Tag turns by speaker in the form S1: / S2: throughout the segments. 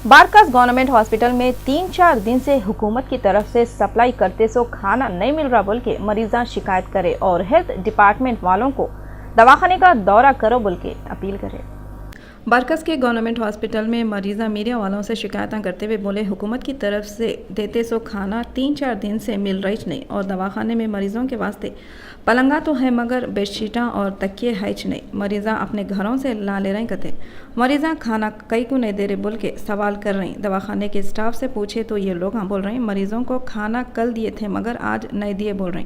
S1: बारकास government hospital में 3-4 दिन से हुकूमत की तरफ से सप्लाई करते सो खाना नहीं मिल रहा बोल के मरीजा शिकायत करे और हेल्थ डिपार्टमेंट वालों को दवाखाने का दौरा करो बोल के अपील करे। बारकास के गवर्नमेंट हॉस्पिटल में मरीजा मीडिया वालों से शिकायतें करते हुए बोले, हुकूमत की तरफ से देते सो खाना 3-4 दिन से मिल रही नहीं और दवाखाने में मरीजों के वास्ते पलंगा तो है मगर बेडशीटा और तकिए है नहीं। मरीजा अपने घरों से ला ले रहे कहते मरीजा खाना कई को नहीं दे रहे बोल के सवाल कर रहे। दवाखाने के स्टाफ से पूछे तो ये लोग बोल रहे हैं मरीजों को खाना कल दिए थे मगर आज नहीं दिए बोल रहे।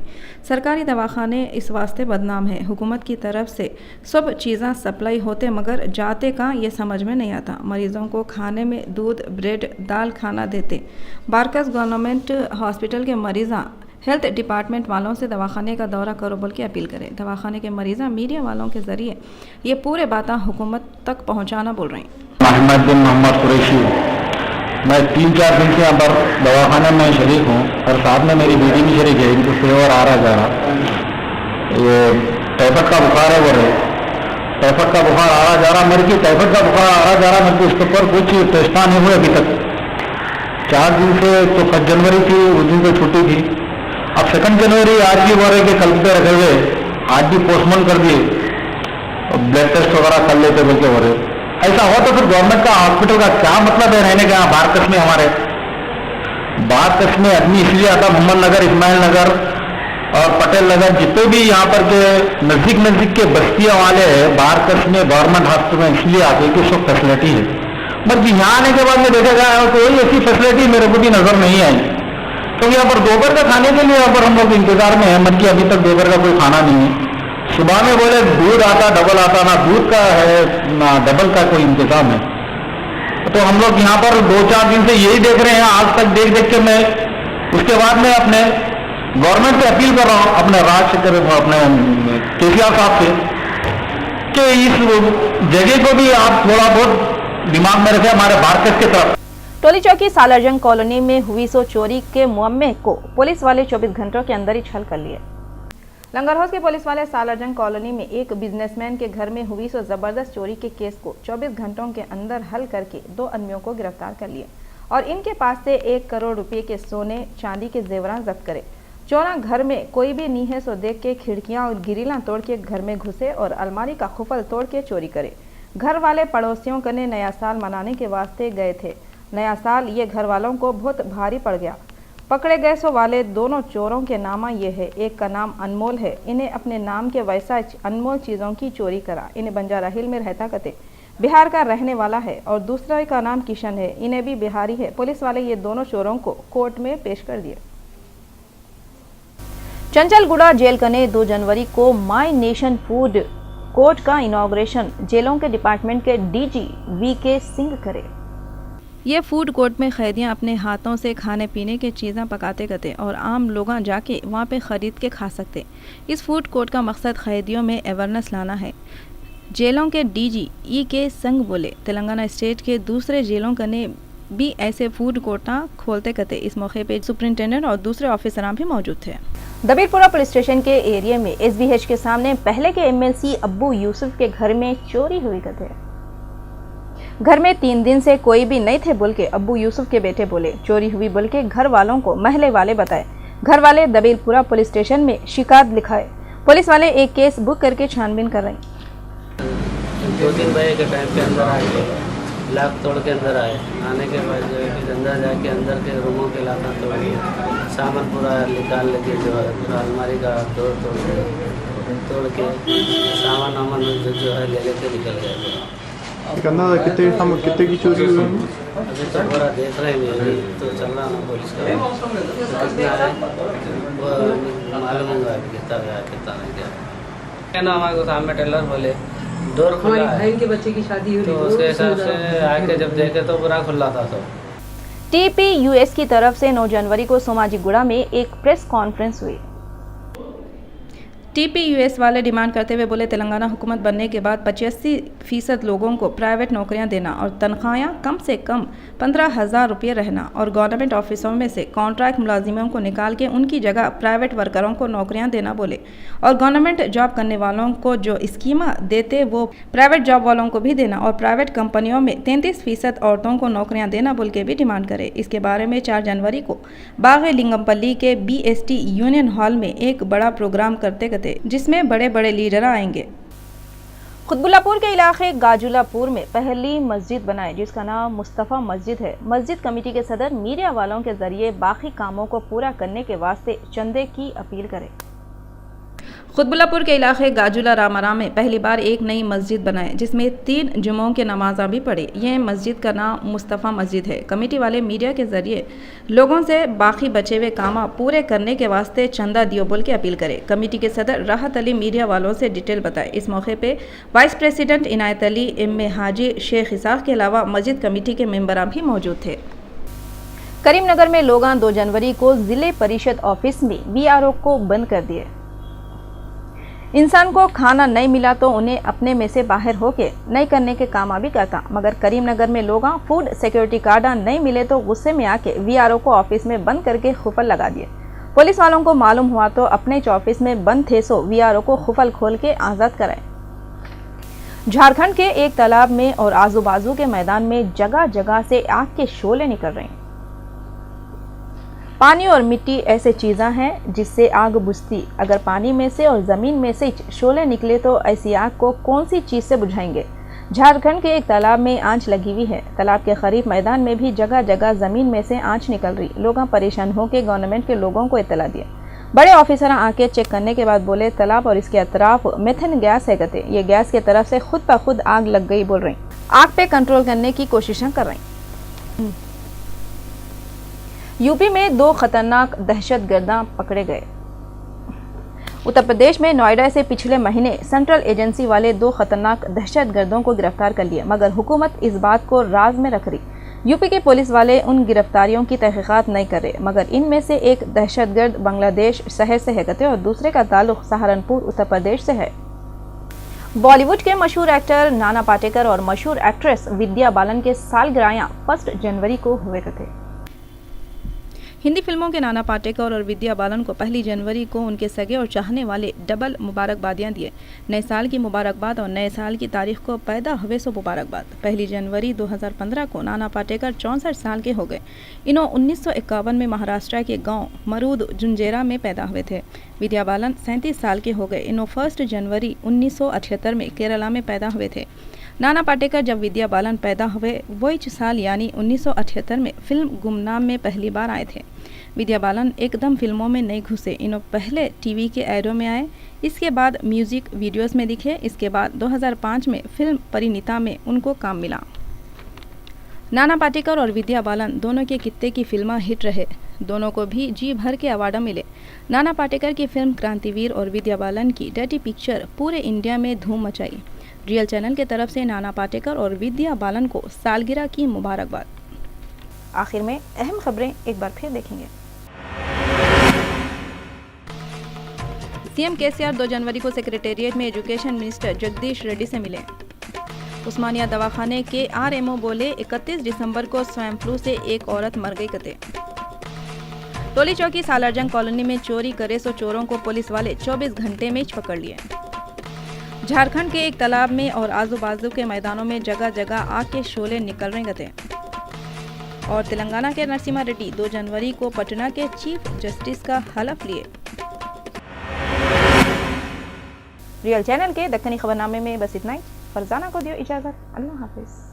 S1: सरकारी दवाखाने इस वास्ते बदनाम है। हुकूमत की तरफ से सब चीज़ें सप्लाई होते मगर जाते कहाँ ये समझ में नहीं आता। मरीजों को खाने में दूध ब्रेड दाल खाना देते। बारकास गवर्नमेंट हॉस्पिटल के मरीजा हेल्थ डिपार्टमेंट वालों से दवाखाने का दौरा करो बोल के अपील करें। दवाखाने के मरीजा मीडिया वालों के जरिए ये पूरे बातें हुकूमत तक पहुंचाना बोल रहे हैं।
S2: मोहम्मद बिन मोहम्मद कुरैशी, मैं 3-4 दिन से यहाँ पर दवाखाने में शरीक हूँ और साथ में मेरी बेटी भी शरीक है। इनको फेवर आ रहा जा रहा, ये टाइफाइड का बुखार है। वो टाइफाइड का बुखार आ रहा जा रहा, मेरे की टाइफाइड का बुखार आ रहा जा रहा, मेरे को उसके ऊपर कुछ टेस्ट नहीं हुए अभी तक। 4 दिन से तो 1 जनवरी थी, उस दिन को छुट्टी थी। अब 2 जनवरी आज भी बोल रहे कि कल पे रखे हुए, आज भी पोस्टपोन कर दिए, ब्लड टेस्ट वगैरह कर लेते बोल के हो रहे। ऐसा हो तो फिर गवर्नमेंट का हॉस्पिटल का क्या मतलब है रहने का यहाँ बारकास में? हमारे बारकास में आदमी इसलिए आता, मोहम्मद नगर, इस्माइल नगर और पटेल नगर जितने भी यहाँ पर के नजदीक के बस्तियाँ वाले हैं बारकास में गवर्नमेंट हॉस्पिटल में इसलिए आते हैं कि सब फैसिलिटी है। बट यहाँ आने के बाद में देखा गया कोई ऐसी फैसिलिटी मेरे को भी नजर नहीं आई। तो यहाँ पर दोपहर का खाने के लिए यहाँ पर हम लोग इंतजार में है, मतलब अभी तक दोपहर का कोई खाना नहीं है। सुबह में बोले दूध आता डबल आता, ना दूध का है ना डबल का कोई इंतजाम है। तो हम लोग यहाँ पर 2-4 दिन से यही देख रहे हैं, आज तक देख के मैं उसके बाद में अपने गवर्नमेंट से अपील कर रहा हूँ, अपने राज्य अपने केसीआर साहब से कि इस जगह को भी आप थोड़ा बहुत दिमाग में रखें हमारे बारकास की तरफ।
S1: टोली चौकी सालारजंग कॉलोनी में हुई सो चोरी के मुअम्मे को पुलिस वाले 24 घंटों के अंदर ही छल कर लिए। लंगर हाउस के पुलिस वाले सालारजंग कॉलोनी में एक बिजनेसमैन के घर में हुई सो जबरदस्त चोरी के केस को 24 घंटों के अंदर हल करके 2 आदमियों को गिरफ्तार कर लिए और इनके पास से 1 करोड़ रुपए के सोने चांदी के जेवरात जब्त करे। चोरा घर में कोई भी नहीं है सो देख के खिड़कियां और गिरिला तोड़ के घर में घुसे और अलमारी का खुफल तोड़ के चोरी करे। घर वाले पड़ोसियों कने नया साल मनाने के वास्ते गए थे। नया साल ये घर वालों को बहुत भारी पड़ गया। पकड़े गए सो वाले दोनों चोरों के नामा ये है, एक का नाम अनमोल है, इन्हें अपने नाम के वैसा अनमोल चीज़ों की चोरी करा। इन्हें बंजारा हिल में रहता कते बिहार का रहने वाला है और दूसरे का नाम किशन है, इन्हें भी बिहारी है। पुलिस वाले ये दोनों चोरों को कोर्ट में पेश कर दिए। चंचलगुड़ा जेल कने 2 जनवरी को माई नेशन फूड कोर्ट का इनॉग्रेशन जेलों के डिपार्टमेंट के डीजी वीके सिंह करे। ये फूड कोर्ट में कैदियां अपने हाथों से खाने पीने की चीज़ें पकाते करते और आम लोग जाके वहाँ पे ख़रीद के खा सकते। इस फूड कोर्ट का मकसद कैदियों में अवेयरनेस लाना है। जेलों के डीजी के संग बोले तेलंगाना स्टेट के दूसरे जेलों कने भी ऐसे फूड कोर्टा खोलते करते। इस मौके पे सुपरिटेंडेंट और दूसरे ऑफिसरान भी मौजूद थे। दबीरपुरा पुलिस स्टेशन के एरिया में SBH के सामने पहले के MLC अब्बू यूसुफ के घर में चोरी हुई करते। घर में 3 दिन से कोई भी नहीं थे बोल के अब्बू यूसुफ के बेटे बोले चोरी हुई बोल के घर वालों को महल्ले वाले बताए। घर वाले दबीरपुरा पुलिस स्टेशन में शिकायत लिखाए। पुलिस वाले एक केस बुक करके छानबीन कर रहे।
S3: 2-3 बजे के टाइम पे अंदर आए, लॉक तोड़ के अंदर आए। आने के बाद जो है कि अंदर जाके अंदर के रूमों के लाता तोड़ के सामान पूरा निकाल लेके जो है पूरा अलमारी का तोड़ के सामान वामान जो है ले लेके निकल गए।
S4: कितने की चोरी हुई?
S3: अभी तो पूरा देख रहे हैं, अभी तो चल रहा ना पुलिस का कितना है वो मालूम होगा कितना गया कितना नहीं गया। क्या ना हमारे को सामने टेलर बोले डोर खुला है,
S5: बहन के बच्चे की शादी हुई
S3: तो उसके हिसाब से आके जब देखे तो पूरा खुला था। तो
S1: TPUS की तरफ से 9 जनवरी को सोमाजीगुड़ा में एक प्रेस कॉन्फ्रेंस हुई। TPUS वाले डिमांड करते हुए बोले, तेलंगाना हुकूमत बनने के बाद 85% लोगों को प्राइवेट नौकरियां देना और तनख्वाहें कम से कम 15,000 रुपये रहना और गवर्नमेंट ऑफिसों में से कॉन्ट्रैक्ट मुलाजिमों को निकाल के उनकी जगह प्राइवेट वर्करों को नौकरियां देना बोले और गवर्नमेंट जॉब करने वालों को जो स्कीमा देते वो प्राइवेट जॉब वालों को भी देना और प्राइवेट कंपनियों में 33% औरतों को नौकरियां देना बोल के भी डिमांड करे। इसके बारे में 4 जनवरी को बाग लिंगमपल्ली के BST यूनियन हॉल में एक बड़ा प्रोग्राम करते जिसमें बड़े बड़े लीडर आएंगे। कुतबुल्लापुर के इलाके गाजुलापुर में पहली मस्जिद बनाए जिसका नाम मुस्तफ़ा मस्जिद है। मस्जिद कमेटी के सदर मीडिया वालों के जरिए बाकी कामों को पूरा करने के वास्ते चंदे की अपील करें। कुतबुल्लापुर के इलाके गाजुला रामाराम में पहली बार एक नई मस्जिद बनाए जिसमें 3 जुमों के नमाज़ा भी पढ़े। यह मस्जिद का नाम मुस्तफ़ा मस्जिद है। कमेटी वाले मीडिया के जरिए लोगों से बाकी बचे हुए काम पूरे करने के वास्ते चंदा दियो बोल के अपील करे। कमेटी के सदर राहत अली मीडिया वालों से डिटेल बताए। इस मौके पे वाइस प्रेसिडेंट इनायत अली, एम हाजी, शेख इसाक के अलावा मस्जिद कमेटी के मेंबरान भी मौजूद थे। करीमनगर में लोग 2 जनवरी को जिले परिषद ऑफिस में VRO को बंद कर दिए। इंसान को खाना नहीं मिला तो उन्हें अपने में से बाहर होके नहीं करने के काम भी करता, मगर करीमनगर में लोग फूड सिक्योरिटी कार्ड नहीं मिले तो गुस्से में आके VRO को ऑफिस में बंद करके खुफल लगा दिए। पुलिस वालों को मालूम हुआ तो अपने ऑफिस में बंद थे सो VRO को खुफल खोल के आज़ाद कराए। झारखंड के एक तालाब में और आजू बाजू के मैदान में जगह जगह से आग के शोले निकल रहे हैं। पानी और मिट्टी ऐसे चीज़ें हैं जिससे आग बुझती। अगर पानी में से और ज़मीन में से शोले निकले तो ऐसी आग को कौन सी चीज़ से बुझाएंगे। झारखंड के एक तालाब में आंच लगी हुई है। तालाब के करीब मैदान में भी जगह जगह ज़मीन में से आंच निकल रही। लोग परेशान होकर गवर्नमेंट के लोगों को इत्तला दिए। बड़े ऑफिसर आके चेक करने के बाद बोले तालाब और इसके अतराफ मेथेन गैस है कहते। ये गैस की तरफ से खुद ब खुद आग लग गई बोल रही। आग पे कंट्रोल करने की कोशिशें कर रही। यूपी में 2 खतरनाक दहशतगर्द पकड़े गए। उत्तर प्रदेश में नोएडा से पिछले महीने सेंट्रल एजेंसी वाले 2 खतरनाक दहशतगर्दों को गिरफ्तार कर लिए, मगर हुकूमत इस बात को राज में रख रही। यूपी के पुलिस वाले उन गिरफ्तारियों की तहकीकात नहीं कर रहे, मगर इनमें से एक दहशतगर्द बांग्लादेश शहर से है कहते और दूसरे का ताल्लुक सहारनपुर उत्तर प्रदेश से है। बॉलीवुड के मशहूर एक्टर नाना पाटेकर और मशहूर एक्ट्रेस विद्या बालन के सालगिरह 1 जनवरी को हुए थे। हिंदी फिल्मों के नाना पाटेकर और विद्या बालन को 1 जनवरी को उनके सगे और चाहने वाले डबल मुबारकबादियां दिए। नए साल की मुबारकबाद और नए साल की तारीख को पैदा हुए सो मुबारकबाद। 1 जनवरी 2015 को नाना पाटेकर 64 साल के हो गए। इन्हों 1951 में महाराष्ट्र के गांव मरूद जुंजेरा में पैदा हुए थे। विद्या बालन 37 साल के हो गए। इन्हों 1 जनवरी 1978 में केरला में पैदा हुए थे। नाना पाटेकर जब विद्या बालन पैदा हुए वही साल यानी 1978 में फिल्म गुमनाम में पहली बार आए थे। विद्या बालन एकदम फिल्मों में नहीं घुसे। इन्हों पहले टीवी के एडों में आए, इसके बाद म्यूजिक वीडियोस में दिखे। इसके बाद 2005 में फिल्म परिणीता में उनको काम मिला। नाना पाटेकर और विद्या बालन दोनों के कित्ते की फिल्म हिट रहे। दोनों को भी जी भर के अवार्ड मिले। नाना पाटेकर की फिल्म क्रांतिवीर और विद्या बालन की डर्टी पिक्चर पूरे इंडिया में धूम मचाई। रियल चैनल के तरफ से नाना पाटेकर और विद्या बालन को सालगिरह की मुबारकबाद। आखिर में अहम खबरें एक बार फिर देखेंगे। सीएम केसीआर 2 जनवरी को सेक्रेटेरिएट में एजुकेशन मिनिस्टर जगदीश रेड्डी से मिले। उस्मानिया दवाखाने के RMO बोले 31 दिसंबर को स्वाइन फ्लू से एक औरत मर गई कते। टोली चौकी सालारजंग कॉलोनी में चोरी करे सो चोरों को पुलिस वाले 24 घंटे में पकड़ लिए। झारखंड के एक तालाब में और आजू बाजू के मैदानों में जगह जगह आग के शोले निकल रहे थे। और तेलंगाना के नरसिम्हा रेड्डी 2 जनवरी को पटना के चीफ जस्टिस का हलफ लिए। रियल चैनल के दक्कनी खबरनामे में बस इतना ही। फरजाना को दियो इजाजत। अल्लाह हाफिज।